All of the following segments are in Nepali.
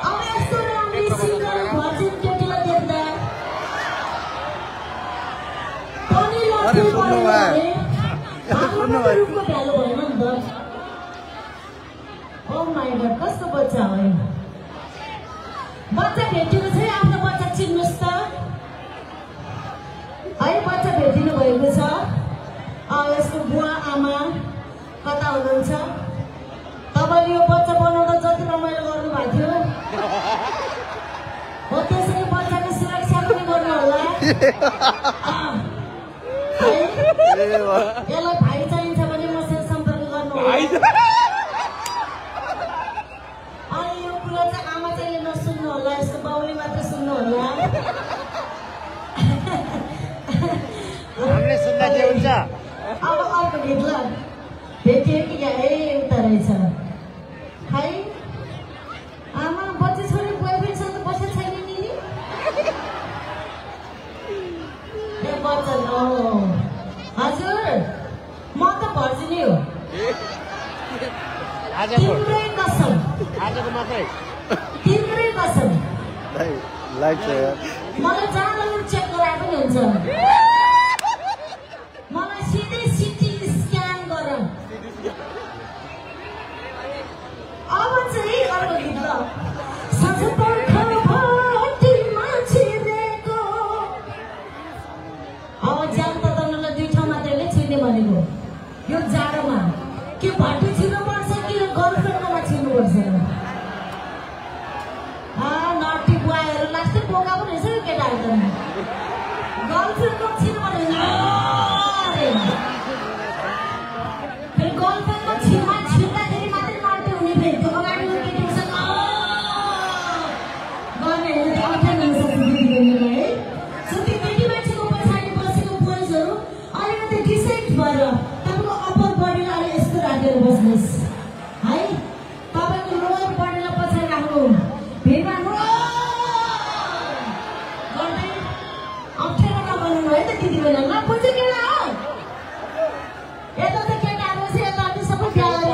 अब यस्तो राम्रै सिङ्गर भर्जिन केटीलाई देख्दा पनि लड्नु पर्यो भने आफ्नो रूपको भ्यालु भएन नि त। ओ माई गड, कस्तो बच्चा हो यो? बच्चा भेटिनु छ, आफ्नो बच्चा चिन्नुहोस् त है। बच्चा भेटिनु भएको छ, यसको बुवा आमा कता हुनुहुन्छ? तपाईँले यो बच्चा बनाउँदा जति रमाइलो गर्नुभएको थियो हो त्यसरी बच्चाको सुरक्षा पनि गर्नु होला। यसलाई भाइ चाहिन्छ भने मसँग सम्पर्क गर्नु होला। अनि यो कुरा चाहिँ आमा चाहिँ नसुन्नु होला, यसको बाउले मात्र सुन्नु होला। हामीले सुन्दा के हुन्छ? अब अर्को गीत ल, भेटियो कि यहाँ एउटा रहेछ है। आमा बच्चा छोरी बोयफ्रेन्डसँग त बसेको छैन नि। ए बच्चा हजुर, म त भर्जिनी हो। तिम्रै कसम, आजको मात्रै तिम्रै कसम। लाइक छ यार, मलाई जहाँ लगेर चेक गराए पनि हुन्छ। मलाई सिधै सिटी स्क्यान गर। अब चाहिँ अर्को गीत ल, साँझ पर्ख भटिमा छिरेको। अब ज्यान तताउनलाई दुई ठाउँ मात्रैले छिर्ने भनेको यो जाडोमा के भट्टी छिर्नुपर्छ कि गर्लफ्रेन्डकोमा छिर्नुपर्छ? नटी बुवाहरू लाग्छ, बोका पनि रहेछ यो केटाहरू त। गर्लफ्रेन्डको छिर्नु पर्ने फेरि गर्लफ्रेन्डको छिरमा छिर्दाखेरि मात्रै नटी हुने। फेरि त्यो अगाडि केटीसँग गर्ने हो त्यो अप्ठ्यारो हुनसक्छ दिदीबहिनीलाई है। सो त्यो केटी मान्छेको पछाडि बसेको बोइजहरू अलिकति डिसेन्ट भएर तपाईँको अप्पर बडीलाई अलिक यस्तो राखेर बस्नुहोस् है। तपाईँको लोवर बडीलाई पछाडि राख्नु, भिडमा गर्दै अप्ठ्यारो नबनाउनु है त दिदीबहिनी। नबुझ्यो केटा हो, यता त केटाहरू चाहिँ यतापट्टि सबै बिहा गरेको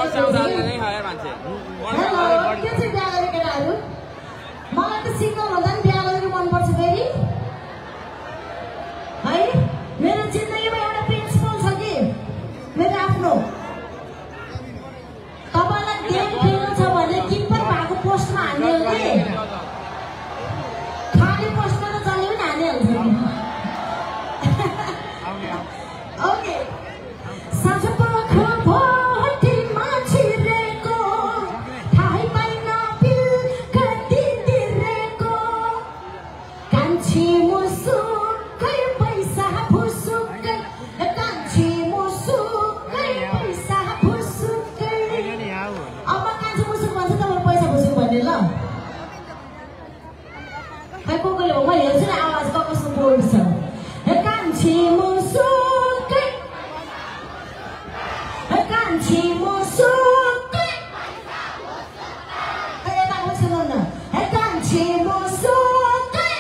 के चाहिँ बिहा गरेको केटाहरू? मलाई त सिङ्गल भन्दा पनि बिहा गरेको मनपर्छ फेरि है। मेरो जिन्दगीमा एउटा प्रिन्सिपल छ कि मेरो आफ्नो, तपाईँलाई गेम खेल्नु छ भने किपर भएको पोस्टमा हान्ने हो कि खाली पोस्टमा त जसले पनि हानिहाल्छ नि। ओके, साँझ पर्ख भटिमा छिरेको, थाहै पाइन बेलुका तिरेको, कान्छी मुसुकै पैसा फुसुकै, कान्छी मुसुकै पैसा फुसुकै। अब कान्छी मुसुक भन्छ तपाईँ पैसा फुसुक भन्ने ल। खै कोले हो, म हेर्छु नि आवाज कस्तो बोल्ड छ। कान्छी मुसुकै, कान्छी मुसुकै, यता सुनौ न। कान्छी मुसुकै,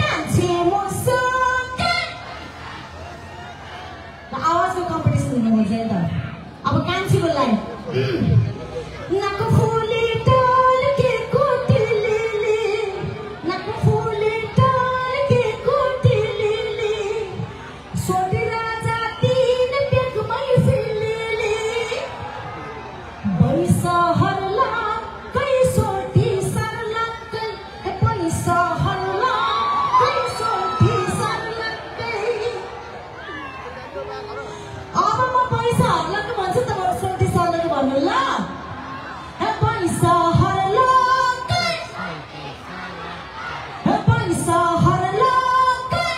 कान्छी मुसुकै। आवाजको कम्पिटिसन हुनुपर्छ है त। अब कान्छीको लाइन, नाक फुली टल्केको टिलिली, नाक फुली टल्केको टिलिली, सोधी राजा तीन बेगमै फिलिली, पैसा हर्ला कै सोधी सर्लक्कै, पैसा हर्ला कै सोधी सर्लक्कै। अब म पैसा हर्लक्कै भन्छु, तपाईँ सोधी सर्लक्कै भन्नु ल। पैसा हर्लक्कै, पैसा हर्लक्कै,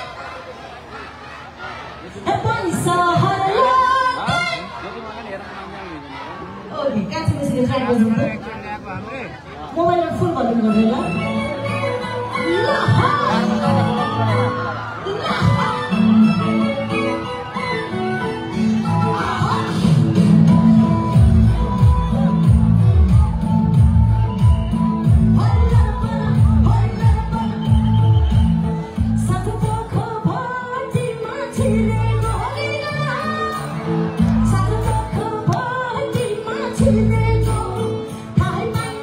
पैसा हर्लक्कै। ओके, कान्छी मुसुकै ट्राई गर्नु त। मोबाइलमा फुल भल्युम गर्नु ल। छिरेको, थाहै पाइन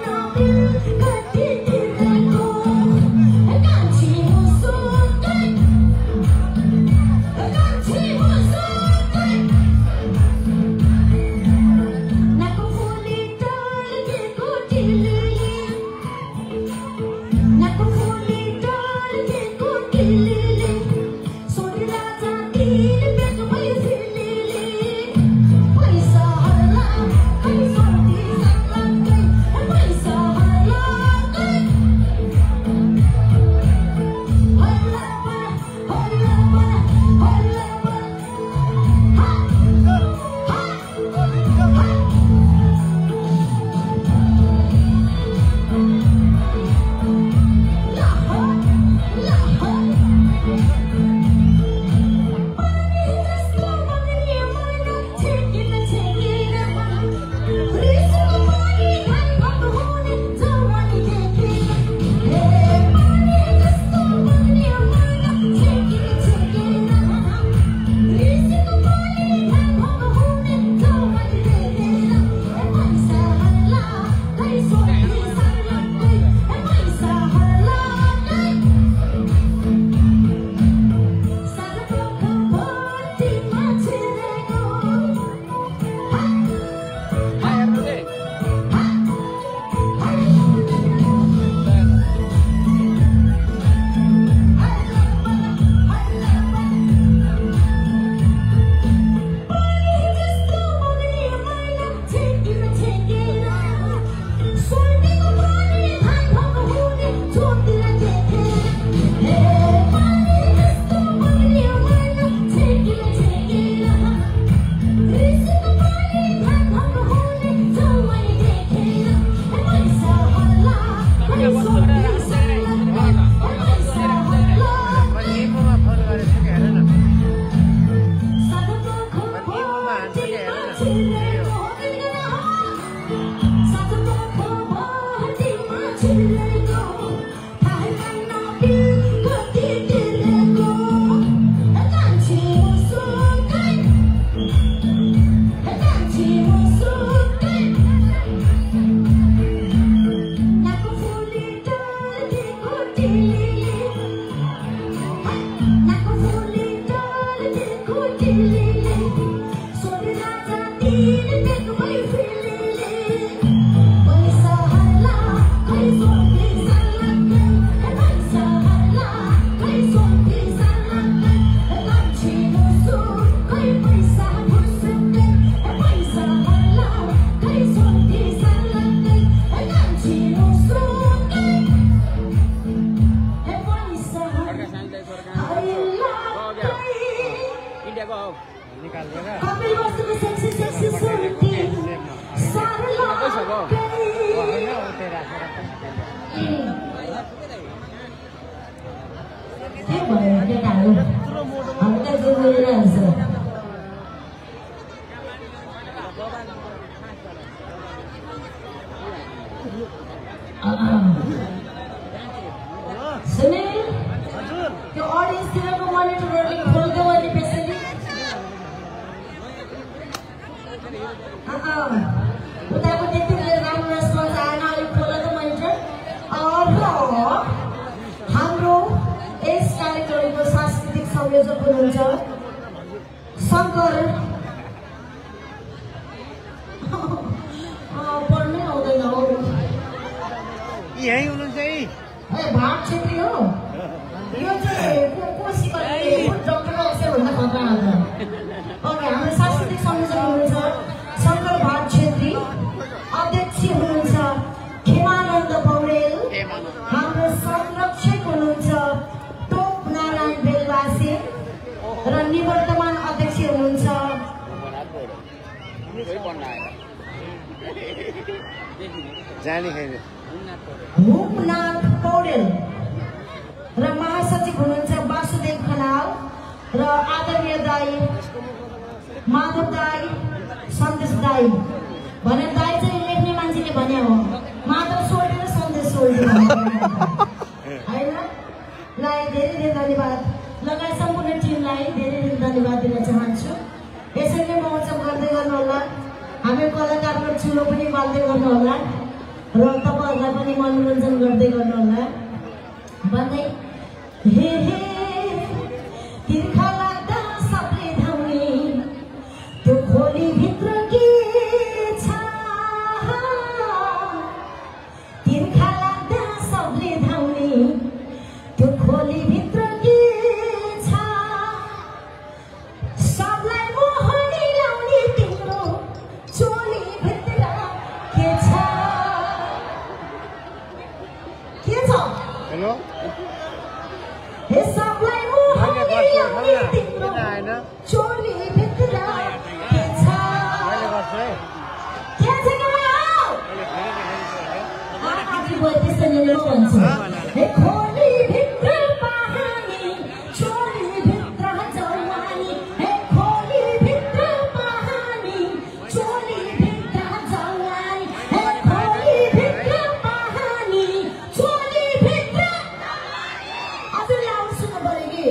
भूपनाथ पौडेल र महासचिव हुनुहुन्छ वासुदेव खनाल र आदरणीय दाई माधव दाई सन्देश दाई भने दाई चाहिँ लेख्ने मान्छेले भने हो माधव सोल्टी र सन्देश सोल्टी होइन लाई धेरै धेरै धन्यवाद लगायत सम्पूर्ण टिमलाई धेरै धेरै धन्यवाद दिन चाहन्छु। यसरी नै महोत्सव गर्दै गर्नुहोला, हामी कलाकारको चुलो पनि बाल्दै गर्नुहोला र तपाईहरुलाई पनि मनोरञ्जन गर्दै गर्नुहोला भन्दै हे हे तिर्खा लाग्दा सबले धाउने त्यो खोली भित्र के छ तिर्खा लाग्दा सबले धाउने त्यो खोली भित्र के छ सबलाई मोहनी लाउने तिम्रो चोली भित्र के छ हेलो हे सबलाई मोहनी लाउने तिम्रो चोली भित्र के छ के छ आफै बोले त्यस्तो निर्णय हुन्छ हे खोली भित्र पानी चोली भित्र जवानी हे खोली भित्र पानी चोली भित्र जवानी हे खोली भित्र पानी चोली भित्र अझै लाउड सुन्नु पर्यो कि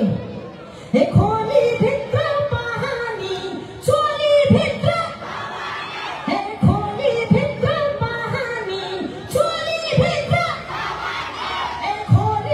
हे खोली भित्र पानी चोली भित्र हे खोली भित्र पानी चोली भित्र हे खोली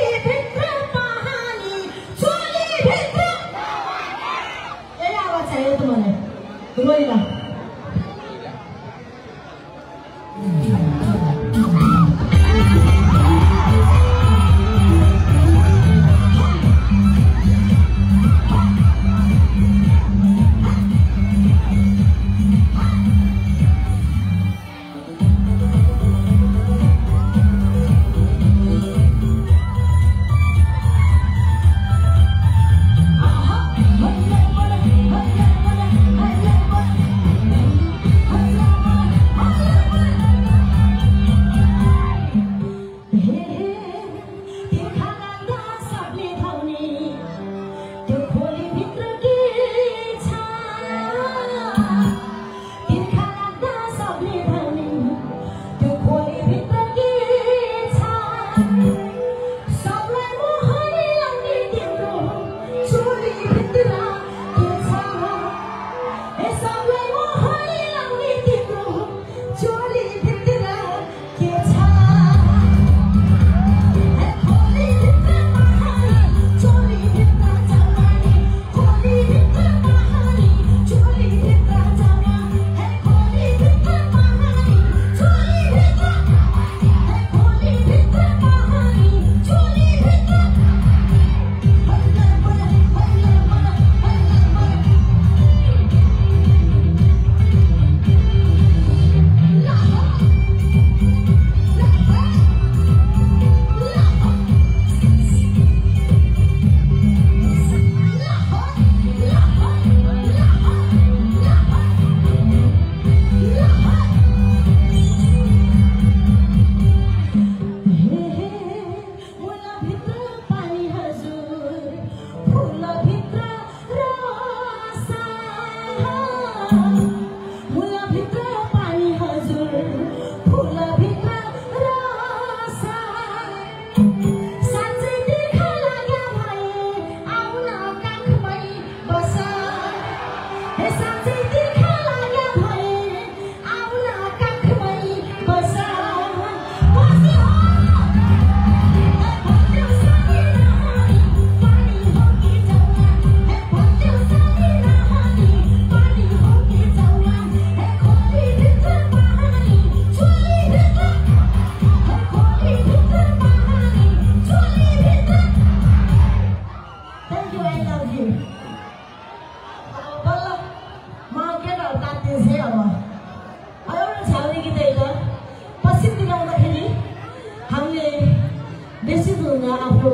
आफ्नो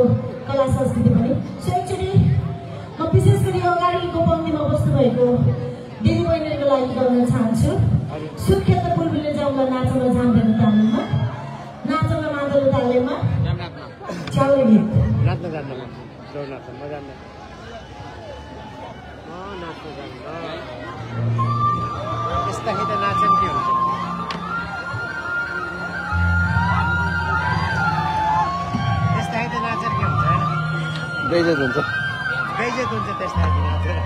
कला संस्कृति पनि। सो एक्चुअली म विशेष गरी अगाडिको पङ्क्तिमा बस्नुभएको दिदीबहिनीहरूको लागि गर्न चाहन्छु। सुर्खेत बुलबुलले जाउँला नाचौँला जान्दैन तालिममा, नाचौँला मादल तालिममा चाउरे गीत नाच्न जान्नु नाच्न म जान्दैन नाच्न जान्दैन यस्ता त नाचन के हुन्छ त्यस्ता त नाचन के हुन्छ बेइज्जत हुन्छ त्यस्ता नाचेर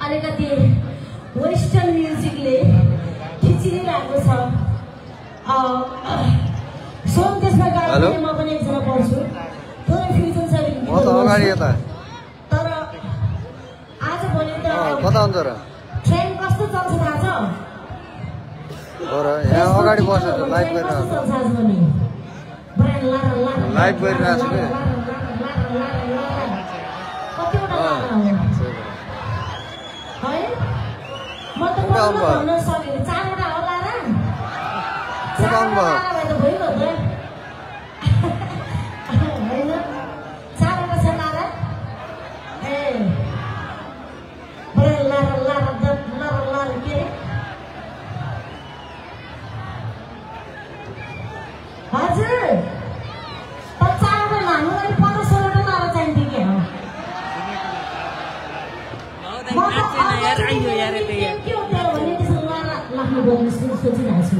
अलिकति वेस्टर्न म्युजिकले खिचिरहेको छ। सोम त्यसमा गाडी म पनि एकजना पढ्छु थोरै फ्युजन छ म त अगाडि यता तर आज भोलि त कता हुन्छ र ट्रेन कस्तो चल्छ थाहा छ हो र यहाँ अगाडि बसेर लाइभ गरिरहेको छु लाइभ गरिरहेको छु के म त भन्न सकेँ चारवटा होला र भइगयो त होइन चारवटा छ लारा ए लारा लारा लारा लारा के हजुर चारवटा लानु 15-16वटा लारा चाहिन्थ्यो के हो लाग्नु पर्ने सोचिरहेको छु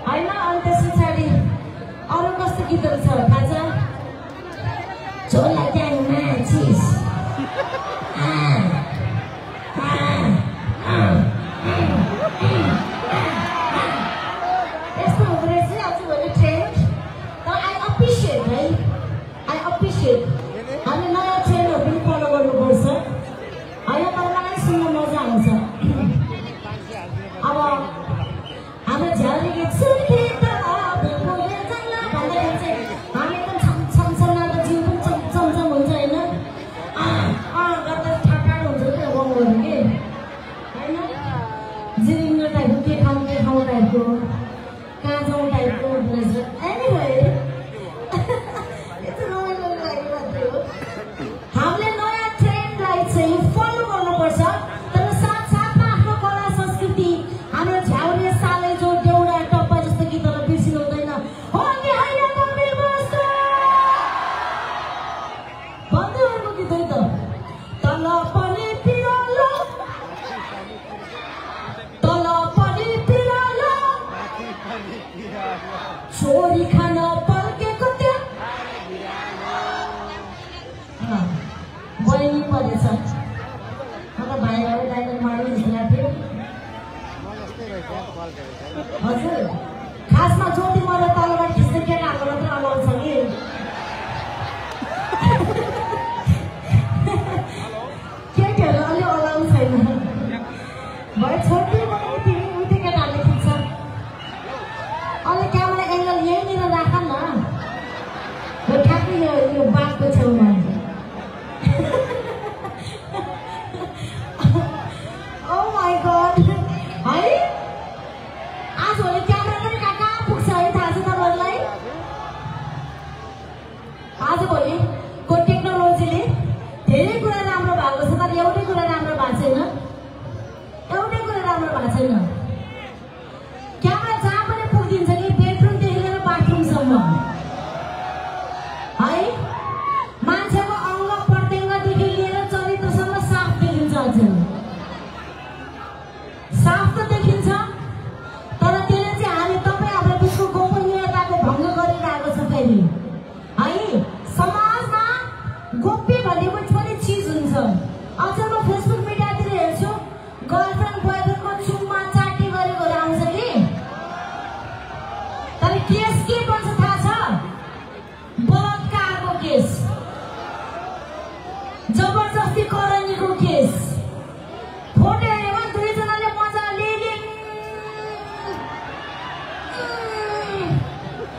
होइन। अनि त्यस पछाडि अरू कस्तो गीतहरू छ थाहा छ झोला त्यहाँ नाचिस यस्तो काँचो टाइपको रहेछ। एनिवे यस्तो रमाइलो लागिरहेको थियो। हामीले नयाँ ट्रेन्डलाई चाहिँ फलो गर्नुपर्छ, तर साथसाथमा आफ्नो कला संस्कृति हाम्रो झ्याउरे साले जो देउडा टप्पा जस्तो गीतहरू बिर्सिनु हुँदैन। हो कि होइन कपिल बस्नु भन्दै गरेको गीत हो त। तल पनि पिरालो चोरी खान पल्केको त्यो बहिनी परेछ। मतलब भाइहरू डाइलग मार्नु झुला थियो। हजुर खासमा ज्योति मलाई तलबाट खिच्ने केटाहरूको मात्र अलाउड छ कि केटीहरू अलि अलाउड छैन। भए छोटी तिमी उठे केटाहरूले खिच्छ। अहिले क्यामेरा एङ्गल यहीँनिर राख न, ठ्याक्कै यो बाघको छेउमा। ओ माई गड है, आजभोलि क्यामेरा पनि कहाँ पुग्छ है थाहा छ तपाईँहरूलाई। आजभोलिको टेक्नोलोजीले धेरै कुरा राम्रो भएको छ, तर एउटै कुरा राम्रो भएको छैन। क्यामेरा जहाँ पनि पुगिदिन्छ कि बेडरुमदेखि लिएर बाथरुमसम्म है। मान्छेको अङ्ग प्रत्यङ्गदेखि लिएर चरित्रसम्म साफ देखिन्छ। हजुर साफ त देखिन्छ, तर त्यसले चाहिँ हामी तपाईँ हाम्रो बिचको गोपनीयताको भङ्ग गरिरहेको छ। फेरि है समाजमा गोप्य भन्ने पनि चिज हुन्छ। अझ म फेसबुक मिडियातिर हेर्छु, गर्लफ्रेन्ड बोयफ्रेन्डको चुम्मा चाटी गरेकोहरू आउँछ कि, तर केस के पर्छ थाहा छ? बलात्कारको केस, जबरजस्ती करणीको केस। फोटो हेरेमा दुईजनाले मजाले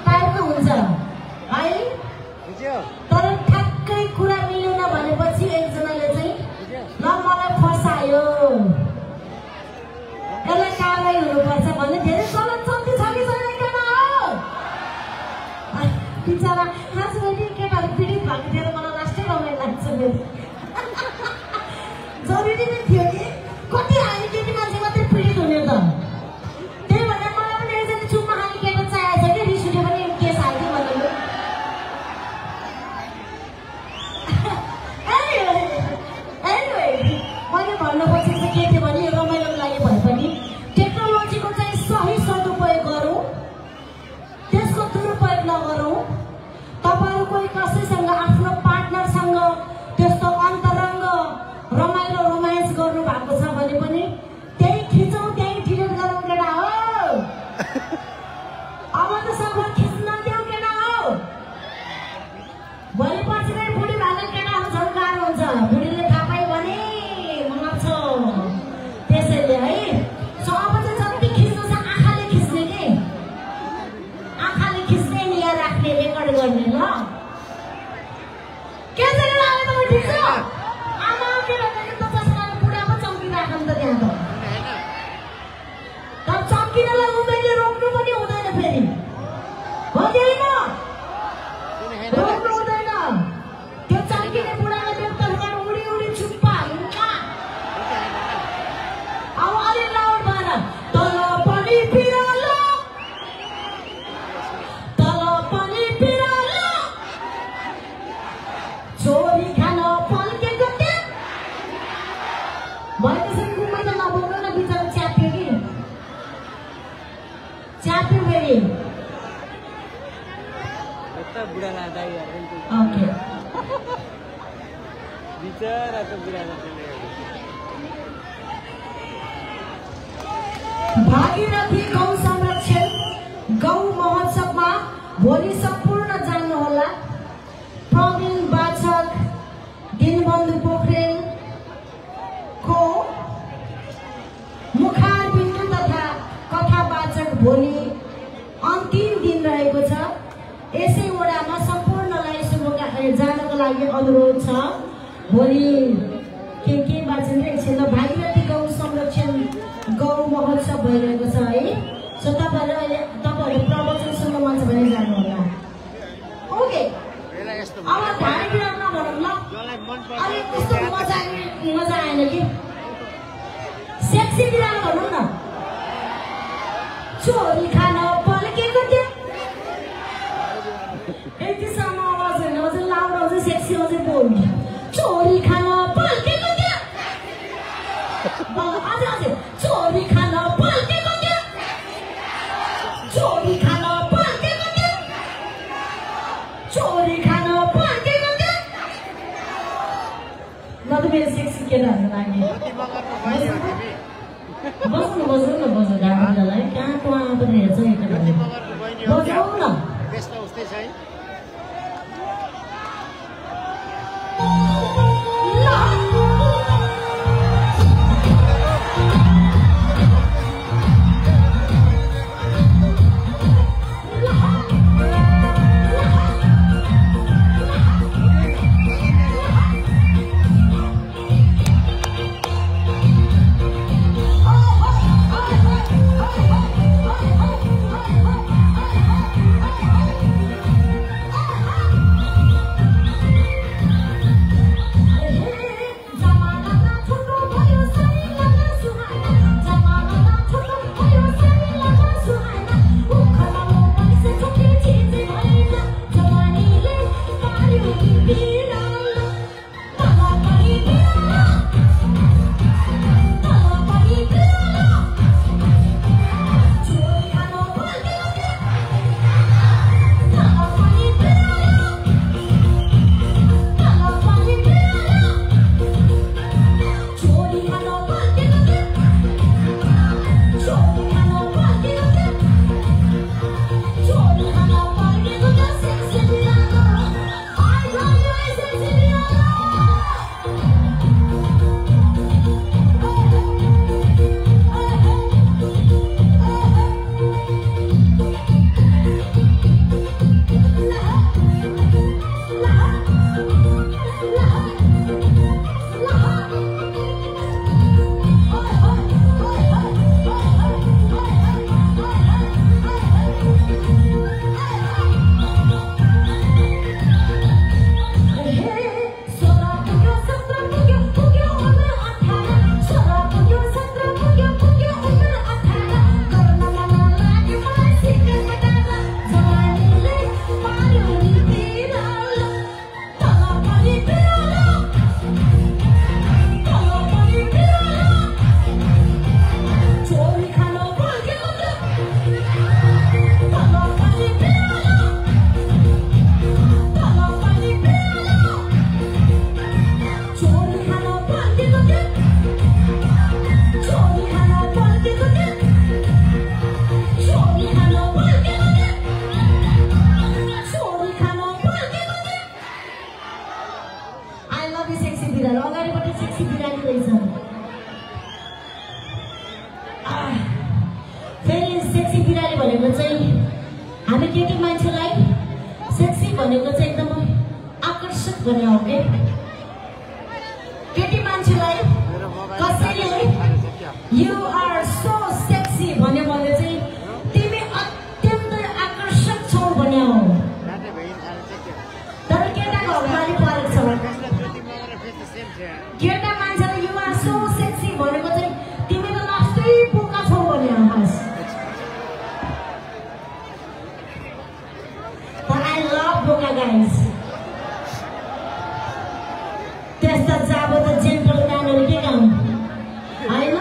टाइपको हुन्छ है, तर ठ्याक्कै कुरा मिलेन भनेपछि एकजनाले चाहिँ ल मलाई फसायो, यसलाई कारवाही हुनुपर्छ भन्ने धेरै चलन चल्ती छ कि छैन केटा हो? बिचरा खास गरी केटाहरू पीडित भएको थियो। मलाई लास्टै रमाइलो लाग्छ। जरुरी नै थियो कि कति हामी केटी मान्छे मात्रै पीडित हुने त। त्यही भएर मलाई पनि एकजना चुम्मा खाने केटा चाहिएको छ कि रिस उठ्यो भने केस हाल्थ्यो भन्नु। एनिवे मैले भन्न खोजेको चाहिँ के थियो भने यो रमाइलोको लागि भए पनि टेक्नोलोजीको चाहिँ सही सदुपयोग गरौँ, त्यसको दुरुपयोग नगरौँ। तपाईँहरू कोही कसैसँग आफ्नो पार्टनरसँग त्यस्तो अन्तरङ्ग रमाइलो रोमान्स गर्नु भएको छ भने पनि त्यही खिचौँ, त्यही डिलिट गरौँ केटा हो। अब त सबै खिच्न देऊ केटा हो। भोलि पछि नै बुढी भएको केटाहरू झन् गाह्रो हुन्छ। बुढीले थाहा पायो भने मर्छ। त्यसैले है अब चाहिँ जति खिच्नु छ आँखाले खिच्ने कि, आँखाले खिच्ने निया राख्ने, रेकर्ड गर्ने। ल के चाहिँ लाग्यो तपाईँ ठिक छ? आमा के भन्दाखेरि त चस्माको बुढा पो चम्किरहेको नि त त्यहाँ त। तर चम्किनलाई उमेरले रोक्नु पनि हुँदैन फेरि, हो कि होइन? रोक्नु हुँदैन। त्यो चम्किने बुढालाई देख्दा उडी उडी चुप्पा हिँड्छ। अब अलि लाउड भएर तल पनि पिरालो, चोरी खान पल्केको त्यो भनेपछि कुमै त नबोल्नु न, बिचरा च्याप्यो कि च्याप्यो फेरि। ओके भागीरथी गौ संरक्षण गौ महोत्सवमा भोलि सम्पूर्ण जान्नुहोला। प्रवीण वाचक, दिनबन्धु पोखरेलको मुखार बिन्दु तथा कथावाचक भोलि अन्तिम दिन रहेको छ। यसै वडामा सम्पूर्णलाई जानको लागि अनुरोध छ। भोलि के वाचन एकछिन भागीरथी गौ संरक्षण गौ महोत्सव भइरहेको छ है। अरे त्यस्तो मजा आएन कि सेक्सी बिरालो भनौँ न चोरी खान पल्केको थियो यतिसम्म आवाज होइन अझै लाउड अझै सेक्सी अझै बोल्नु चोरी खान पल्केको थियो अझै चोरी खान पल्केको थियो चोरी खान पल्केको थियो चोरी खान पल्केको थियो ल त मेरो सेक्सी केटाहरू लागि बस्नु गाडीलाई कहाँ पनि हेर्छ नि केटाहरूले बजाउ न हामी केटी मान्छेलाई सेक्सी भनेको चाहिँ एकदम आकर्षक बनायो के केटी मान्छेलाई कसैले यु आर सो सेक्सी भन्यो भने चाहिँ तिमी अत्यन्तै आकर्षक छौ भन्यो तर केटाको हकमाली फरक छ केटा मान्छेलाई यु आर सो सेक्सी भनेको चाहिँ तिमी त लास्टै बोका छौ भन्यो बस बोका गाइस त्यस्ता जाबो त जेन्टल म्यानहरु के काम हैन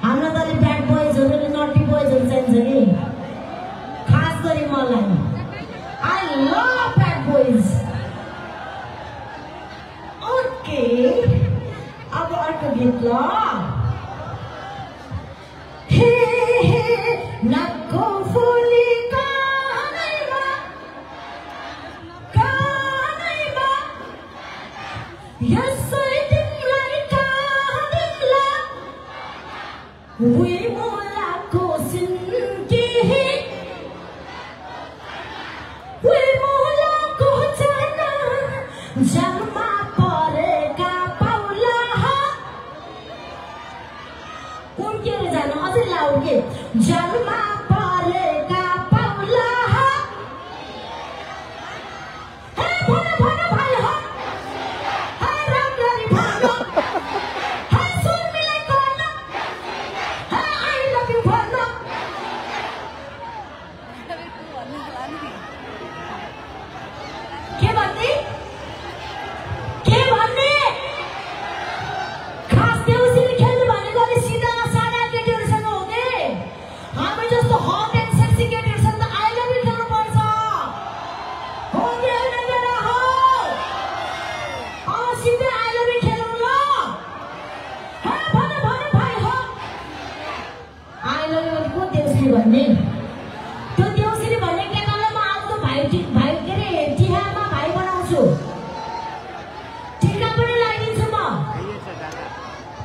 हाम्रो त ब्याड बोइजहरु नटी बोइजहरु चाहिन्छ कि खास गरी मलाई I love bad boys okay अब अर्को गीत ल हे हे नको फुली यसै तिमीलाई काँदिला उही मुलाको सिन्की उही मुलाको जना जलमा परेका पाउला उम्केर जान अझै लाउ के जलमा परेका पाउला हे भन भन भाइ हो भन्ने त्यो देउसिनी भन्ने केटालाई म आज त भाइ के अरे टिकामा भाइ बनाउँछु टिका पनि लगाइदिन्छु म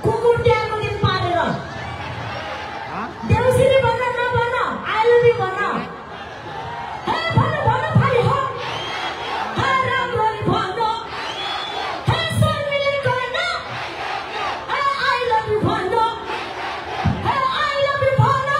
कुकुर तिहारको दिन पारेर देउसिनी भन्न नभन आई लभ यु भन हे भन भन भाइ हो हे राम्ररी भन हे शर्मिले गर्न हे आई लभ यु भन हे आई लभ यु भन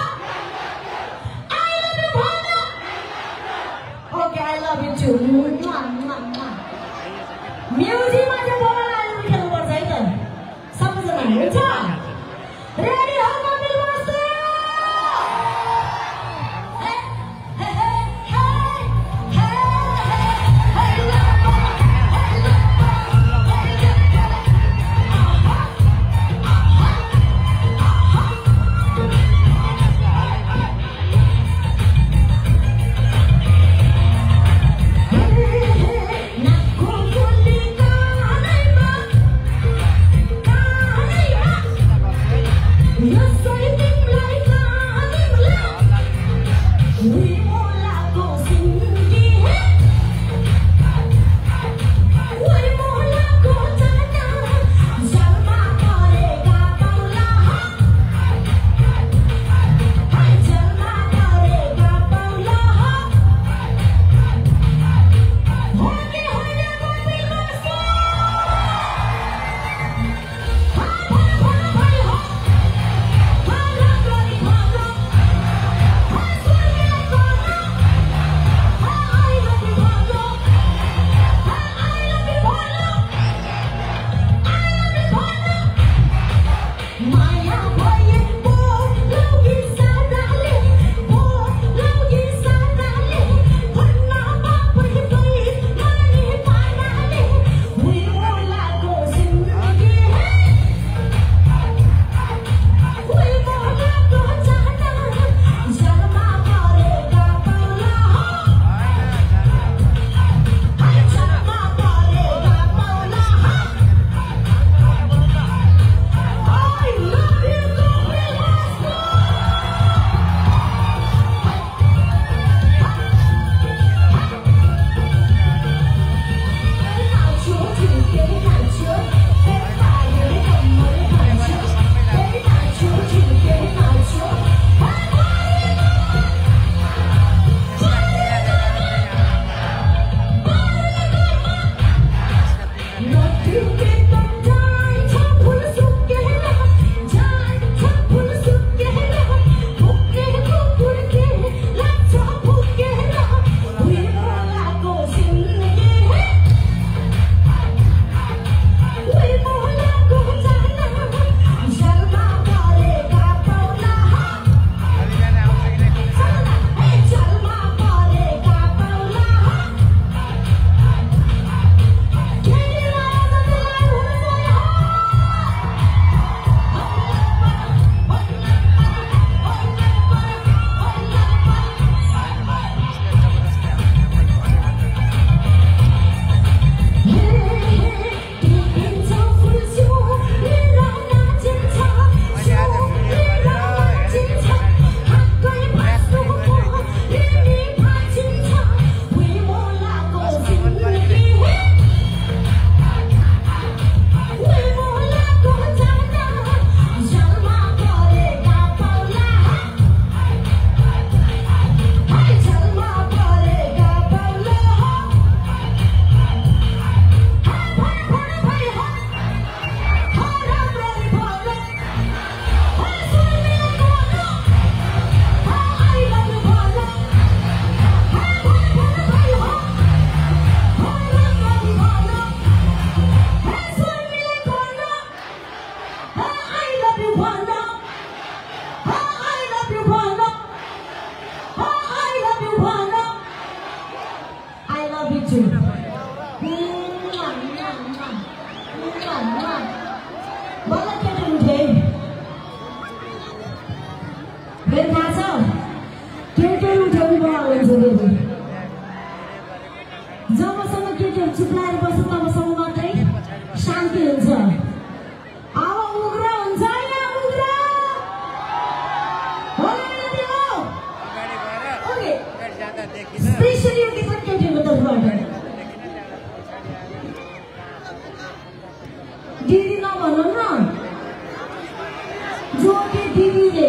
ज्योति दिदीले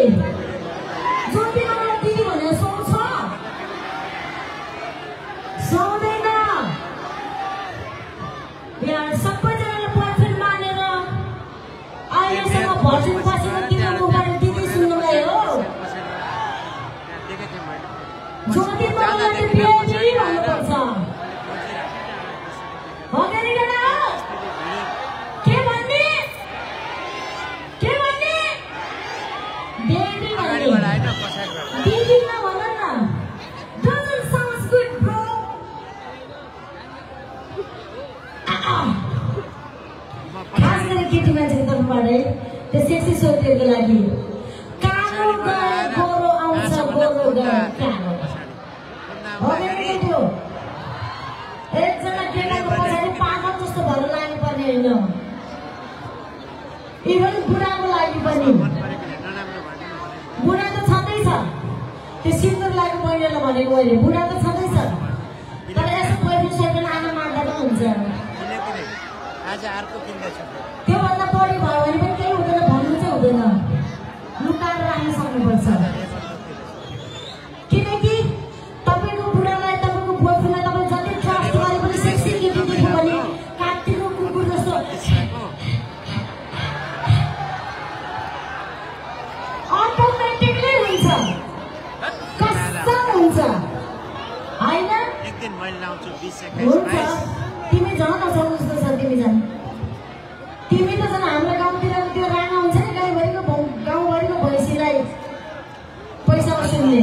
ज्योति मलाई दिदी भनेर सुहाउँछ सुहाउँदैन यहाँ सबैजनाले बोयफ्रेन्ड मानेर अहिलेसम्म भर्जिन बसेर किन मुखबाट दिदी सुन्नुलाई हो ज्योति मलाई बेबी भन्नुपर्छ सेक्सी सोचेको लागि कालो गए गोरो आउँछ गोरो गए कालो हो एकजना केटाको पछाडि पागल जस्तो भएर लाग्नुपर्ने होइन इभन बुढाको लागि पनि बुढा त छँदैछ त्यो सिन्दुर लागि बहिनीलाई भनेको मैले बुढा त छँदैछ तर यसो बोयफ्रेन्ड सोयफ्रेन्ड आमा मार्दा त हुन्छ त्योभन्दा बढी भयो भने पनि केही हुँदैन भन्नु चाहिँ हुँदैन लुकाएर राख्न सक्नुपर्छ किनकि तपाईँको बुढालाई तपाईँको बोयफ्रेन्डलाई तपाईँ जति ट्रस्ट गरे पनि सेक्सी केटी देख्यो भने काटिएको कुकुर जस्तो अटोमेटिकली हुन्छ कसम हुन्छ होइन हुन्छ तिमी जान नसक्नु जस्तो छ तिमी जान तिमी त झन् हाम्रो गाउँतिर त्यो राणा हुन्छ नि गाउँभरिको भैँसीलाई पैसा वसुल्ने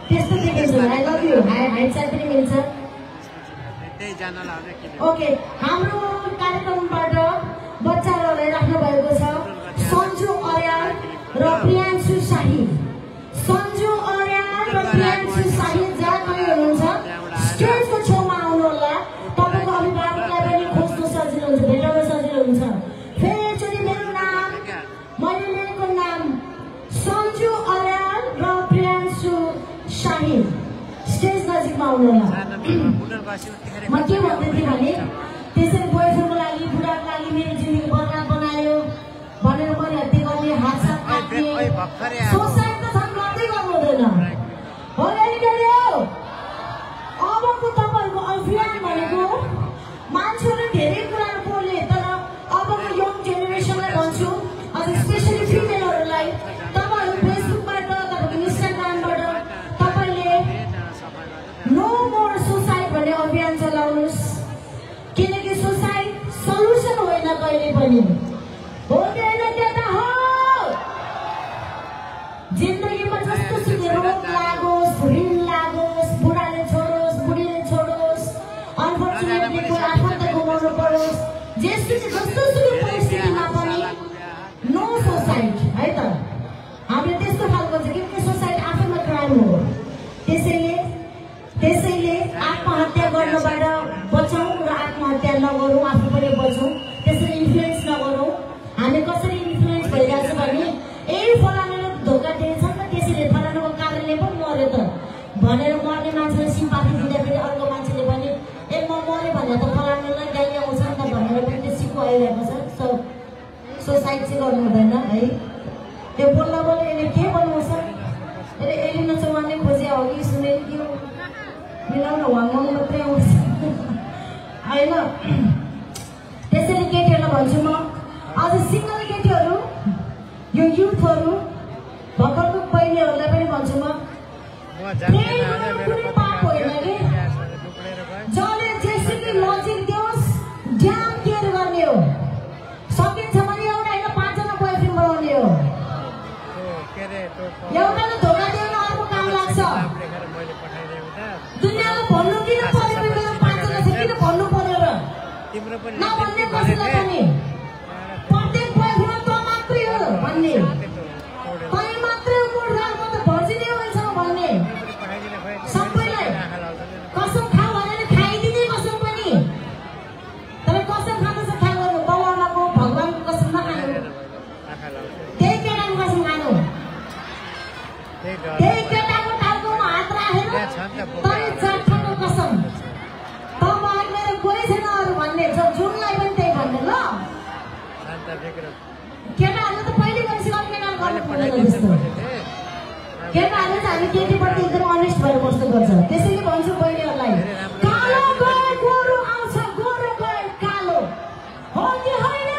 त्यस्तो देखिन्छ I love you height side पनि मिल्छ ओके हाम्रो कार्यक्रमबाट बच्चाहरूलाई राख्नु भएको छ सन्जु अर्याल र प्रियान्शु शाही सन्जु अर्याल र प्रियान्शु शाही जहाँ पनि हुनुहुन्छ स्टेजको छेउमा आउनु होला तपाईँको अभिभावकलाई पनि खोज्नु सजिलो हुन्छ भेटाउन सजिलो हुन्छ फेरि एकचोटि मेरो नाम मैले लिएको नाम सन्जु अर्याल र प्रियान्शु शाही स्टेज नजिकमा आउनु होला म के भन्दै थिएँ भने त्यसरी बोयफ्रेन्डको लागि बुढाको लागि मेरो जिन्दगी बर्बाद बनायो भनेर मैले हत्या गर्ने हातसाथ काट्ने सोसाइटी त झन् गर्दै गर्नु हुँदैन हो अबको तपाईँहरूको अभियान भनेको मान्छेहरूले धेरै कुराहरू बोले तर अबको यङ जेनेरेसनलाई भन्छु अझ स्पेसली फिमेलहरूलाई तपाईँहरू फेसबुकबाट तपाईँको इन्स्टाग्रामबाट तपाईँले नो मोर सुसाइड भन्ने अभियान चलाउनुहोस् किनकि सुसाइड सल्युसन होइन कहिले पनि हो त्यता हो जिन्दगीमा जस्तो सुकै रोग लागोस् ऋण लागोस् बुढाले छोडोस् बुढीले छोडोस् अनफर्चुनेटली कोही आफन्त गुमाउनु परोस् जस्तो सुकै परिस्थितिमा पनि नो सुसाइड है त हामीले त्यस्तो खालको छ किनकि सुसाइड आफैमा क्राइम हो त्यसैले आत्महत्या गर्नबाट बचौँ र आत्महत्या नगरौँ आफू पनि बचौँ त्यसरी इन्फ्लुएन्स नगरौँ हामी कसरी इन्फ्लुएन्स भइरहेको छ भने फलानाले धोका दिएछन् त त्यसैले फलानाको कारणले पो मर्यो त भनेर मर्ने मान्छेले सिम्पाथी दिँदाखेरि अर्को मान्छेले पनि ए म मर्यो भनेर त फलानालाई गाली आउँछ नि त भनेर पनि त्यो सिक्नु आइरहेको छ सुसाइड चाहिँ गर्नु हुँदैन है त्यो बोल्दा बोल्दा यसले के बनाउँछ यसले एलिना चौहानले खोजे हो कि सुनेर कि मिलाउन वाङ्गाउनु मात्रै आउँछ होइन त्यसैले केटीहरूलाई भन्छु म अझ सिङ्गल केटीहरू यो युथहरू भर्खरको बहिनीहरूलाई पनि भन्छु म कुनै पाप होइन कि जसले जेसुकै लजिक दियोस् ड्याम केयर गर्ने हो सकिन्छ भने एउटा होइन 5 जना बोयफ्रेन्ड बनाउने हो एउटाले धोका दियो भने अर्को काम लाग्छ दुनियाँलाई भन्नु किन पऱ्यो मेरो 5 जना छ किन भन्नु पर्यो र नभन्ने कसैलाई पनि प्रत्येक बोयफ्रेन्ड त मात्रै हो भन्ने तै मात्रै मुर्गा म त भर्जिनै हुन्छ भन्ने सबैलाई कसम खाऊ भने खाइदिने कसम पनि तर कसम खाँदैछ ख्याल गर्नु बाउआमाको भगवानको कसम नखानु त्यही केटाको कसम खानु त्यही केटाको टाउकोमा हात राखेर तै जाठाको कसम त बाहेक मेरो कोही छैन अरू भन्ने जुनलाई पनि त्यही भन्ने ल केटाहरूले त पहिले गइसक्यो हुँदैन त्यस्तो केटाहरूले चाहिँ हामी केटीप्रति एकदम अनेस्ट भएर बस्नु पर्छ त्यसैले भन्छु बहिनीहरूलाई कालो गए गोरु आउँछ गोरु गए कालो हो कि होइन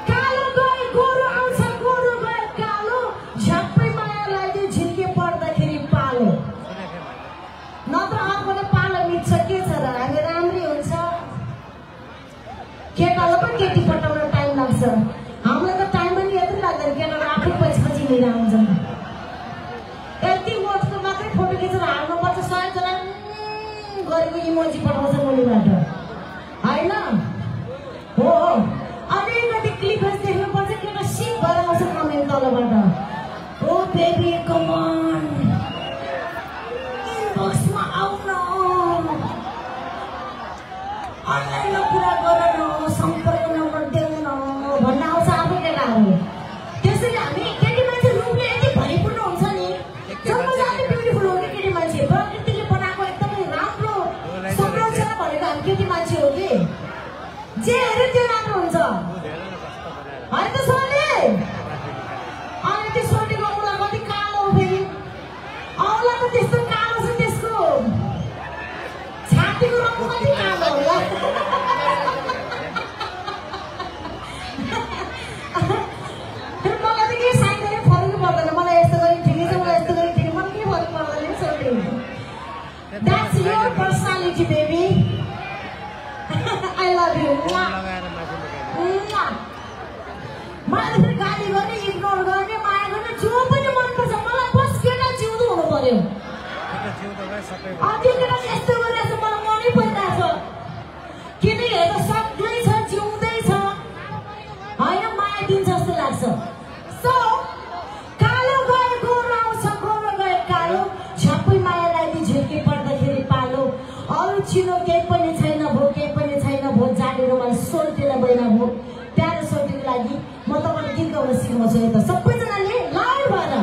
कालो गए गोरु आउँछ गोरु गए कालो झ्याप्पै माया लाग्यो झिल्के पर्दाखेरि पालो नत्र अर्कोले पालो मिच्छ के छ र हामी राम्रै हुन्छ केटालाई पनि केटी पटाउन टाइम लाग्छ हामीलाई त टाइम पनि यति लाग्दैन केटाले आफै पछि लिएर आउँछन् यति मोटको मात्रै फोटो खिचेर हाल्नुपर्छ 100 जना गरेको इमोजी पठाउँछ मुनिबाट होइन हो अलिकति क्लिपेज देख्नुपर्छ केटा सिप भएर आउँछ कमेन्ट तलबाट ओ बेबी कम अन इनबक्समा आउन अनलाइनमा कुरा गर न सम्पर्क नम्बर देऊ न भन्न आउँछ आफै केटाहरू त्यसैले हामी केटी मान्छे रूपले यति भरिपूर्ण हुन्छ नि जन्मजातै ब्युटिफुल हो कि केटी मान्छे प्रकृतिले बनाएको एकदमै राम्रो संरचना भनेको हामी केटी मान्छे हो कि जे हेऱ्यो त्यो राम्रो हुन्छ होइन त सोले अनि त्यो सोलेको औँला कति कालो हो फेरि औँला त त्यस्तो कालो छ त्यसको छातीको रङ कति कालो होला मलाई त के साइडले फरक पर्दैन मलाई यस्तो गरी ठिकै छ मलाई यस्तो गरी ठिकै मलाई के फरक पर्दैन salty that's your personality baby I love you मलाई फेरि गाली गर्ने इग्नोर गर्ने माया गर्ने जो पनि मनपर्छ मलाई बस केटा जिउँदो हुनु पर्यो त्यो केटा यस्तो गरिरहेछ मलाई मनै परिरहेछ किन हेर्दा सक्दै छ जिउँदै छ होइन माया दिन्छ जस्तो लाग्छ सो कालो गए गोरु आउँछ गोरु गए कालो झ्याप्पै माया लाग्दै झिल्के पर्दाखेरि पालो अरू चिनो केही पनि छैन भो केही पनि छैन भो जानेर मलाई सोल्टीलाई बहिना भो प्यारो सोल्टीको लागि म तपाईँलाई गीत गाउन सिकाउँछु है त सबैजनाले लाउड भएर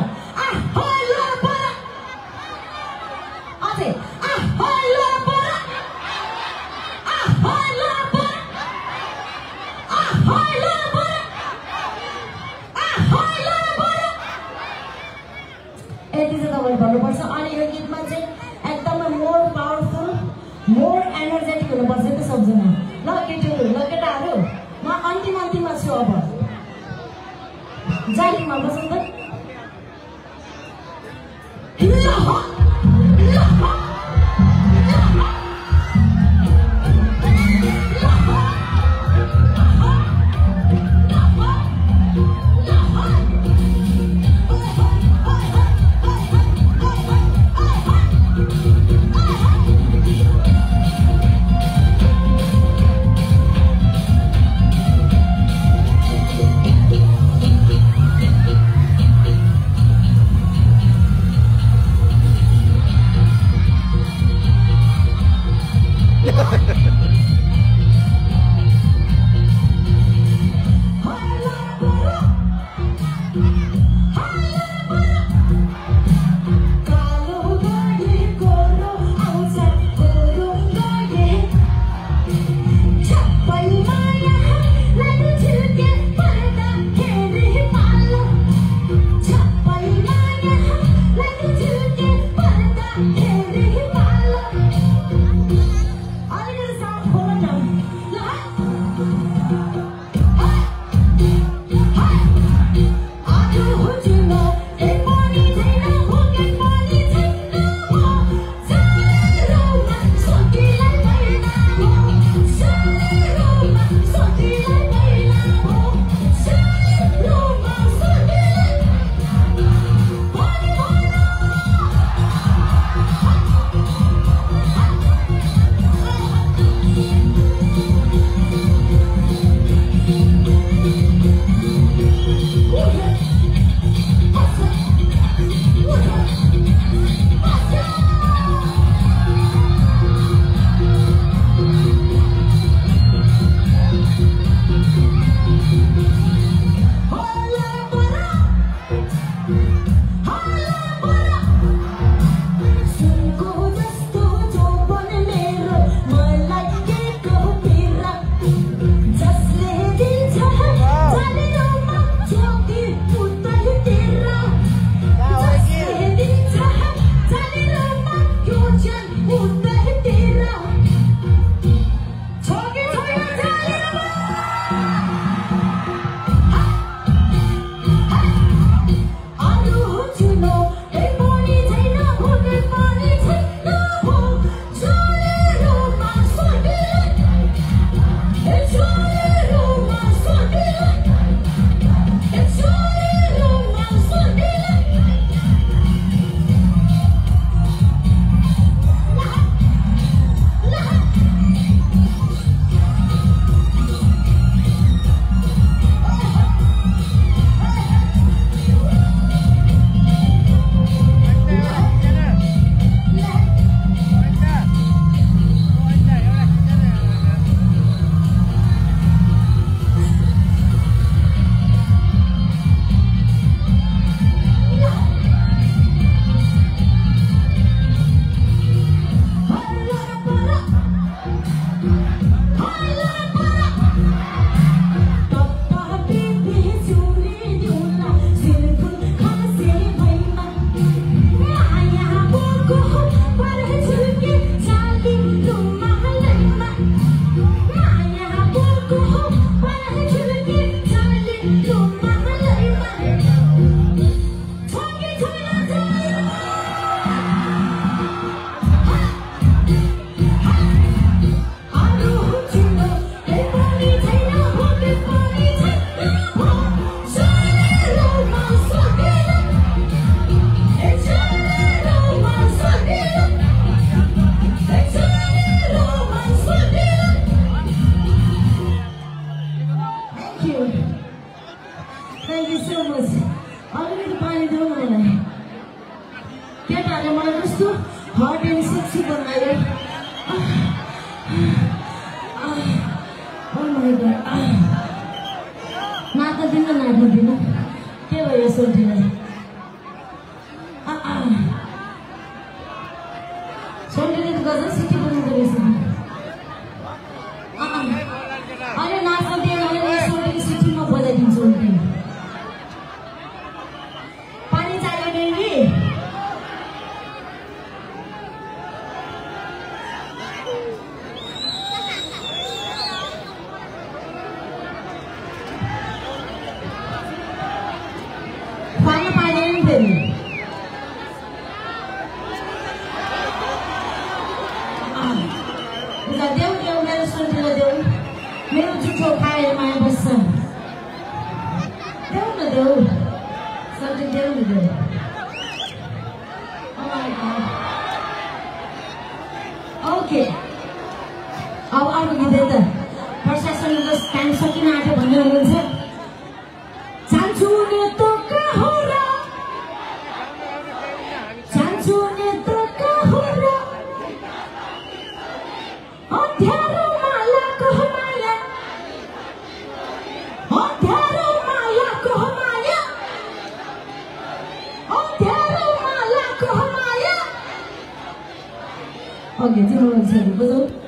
अझै यति चाहिँ तपाईँले भन्नुपर्छ अनि यो गीतमा चाहिँ एकदमै मोर पावरफुल मोर एनर्जेटिक हुनुपर्छ त्यो सबजना ल केटीहरू ल केटाहरू म अन्तिममा छु अब जालीमा बसौँ त बस अलिकति पानी देऊ न मलाई केटाहरूले मलाई कस्तो हट एन्ड सेक्सी बनायो नाच्न दिन के भयो सोल्टीलाई सोल्टीले त गर्दा सिटी बनाउँदो रहेछ अहिले नाच्न दिएन भने सोल्टीले सिटीमा बजाइदिन्छ सोल्टी पानी चाहियो बेबी खाना पाइँदैन नि फेरि देऊ मेरो सोल्टीलाई देऊ मेरो जुठो खाएर माया बस्छ देऊ न देऊ सोल्टी देऊ न देऊ ओके अब अर्को गीत है त प्रशासनको टाइम सकिन आँट्यो भन्ने हुनुहुन्छ चान्छु नि त कहाँ र चान्छु नि त कहाँ र अध्यारो मालाको माया अध्यारो मालाको माया अध्यारो मालाको माया ओके तिम्रो बजाऊ